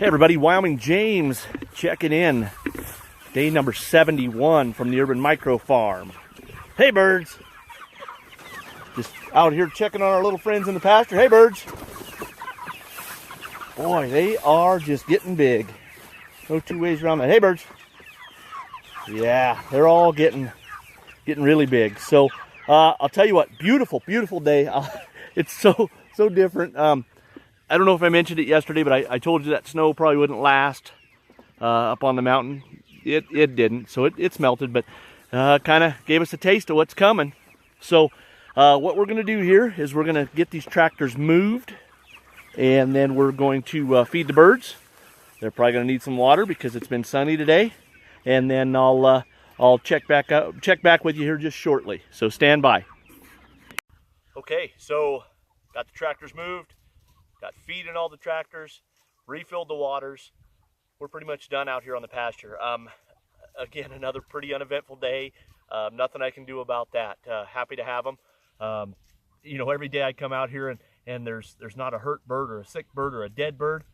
Hey everybody, Wyoming James checking in. Day number 71 from the Urban Micro Farm. Hey birds! Just out here checking on our little friends in the pasture. Hey birds! Boy, they are just getting big. No two ways around that. Hey birds! Yeah, they're all getting really big. So I'll tell you what, beautiful day. It's so different. I don't know if I mentioned it yesterday, but I told you that snow probably wouldn't last up on the mountain. It didn't, so it's melted, but kind of gave us a taste of what's coming. So what we're going to do here is we're going to get these tractors moved, and then we're going to feed the birds. They're probably going to need some water because it's been sunny today, and then I'll check back with you here just shortly. So stand by. Okay, so got the tractors moved. Got feed in all the tractors, refilled the waters. We're pretty much done out here on the pasture. Again, another pretty uneventful day. Nothing I can do about that. Happy to have them. You know, every day I come out here and there's not a hurt bird or a sick bird or a dead bird.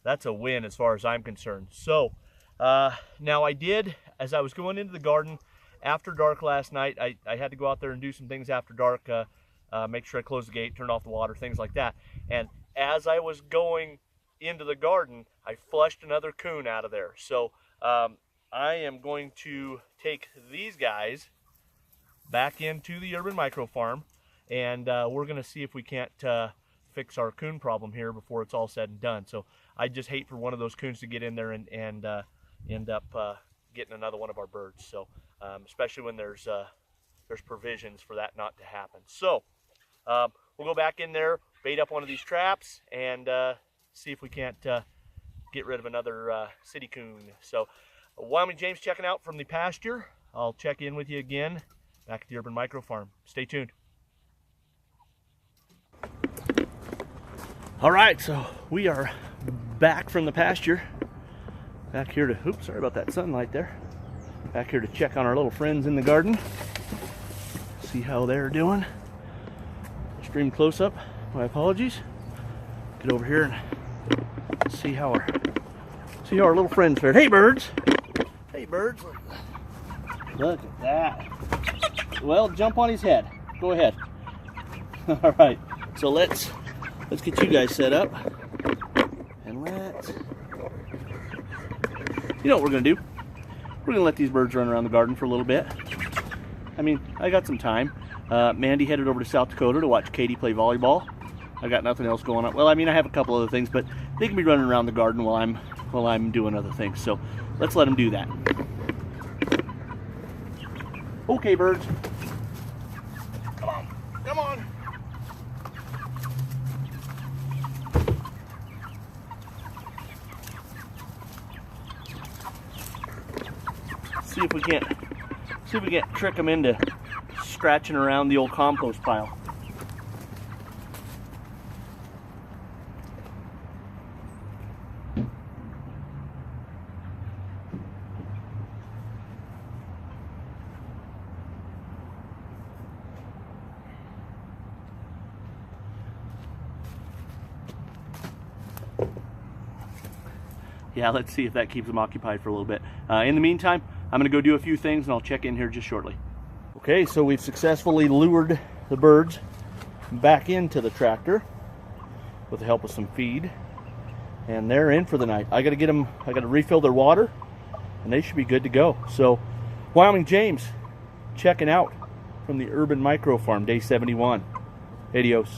That's a win as far as I'm concerned. So now I did, as I was going into the garden after dark last night, I had to go out there and do some things after dark. Make sure I closed the gate, turned off the water, things like that. And as I was going into the garden, I flushed another coon out of there. So I am going to take these guys back into the Urban Micro Farm, and we're going to see if we can't fix our coon problem here before it's all said and done. So I just hate for one of those coons to get in there and end up getting another one of our birds. So especially when there's provisions for that not to happen. So we'll go back in there, bait up one of these traps, and see if we can't get rid of another city coon. So Wyoming James checking out from the pasture. I'll check in with you again back at the Urban Micro Farm. Stay tuned. All right, so we are back from the pasture. Back here to, oops, sorry about that sunlight there. Back here to check on our little friends in the garden. See how they're doing. Stream close up. My apologies. Get over here and see how our little friends fared. Hey birds! Hey birds! Look at that. Well, jump on his head. Go ahead. All right. So let's get you guys set up, and you know what we're gonna do? We're gonna let these birds run around the garden for a little bit. I mean, I got some time. Mandy headed over to South Dakota to watch Katie play volleyball. I got nothing else going on. Well, I mean, I have a couple other things, but they can be running around the garden while I'm doing other things. So let's let them do that. Okay, birds. Come on, come on. See if we can't trick them into scratching around the old compost pile. Yeah, let's see if that keeps them occupied for a little bit. In the meantime, I'm going to go do a few things and I'll check in here just shortly. Okay, so we've successfully lured the birds back into the tractor with the help of some feed, and they're in for the night. I got to refill their water, and they should be good to go. So Wyoming James checking out from the Urban Micro Farm, day 71. Adios.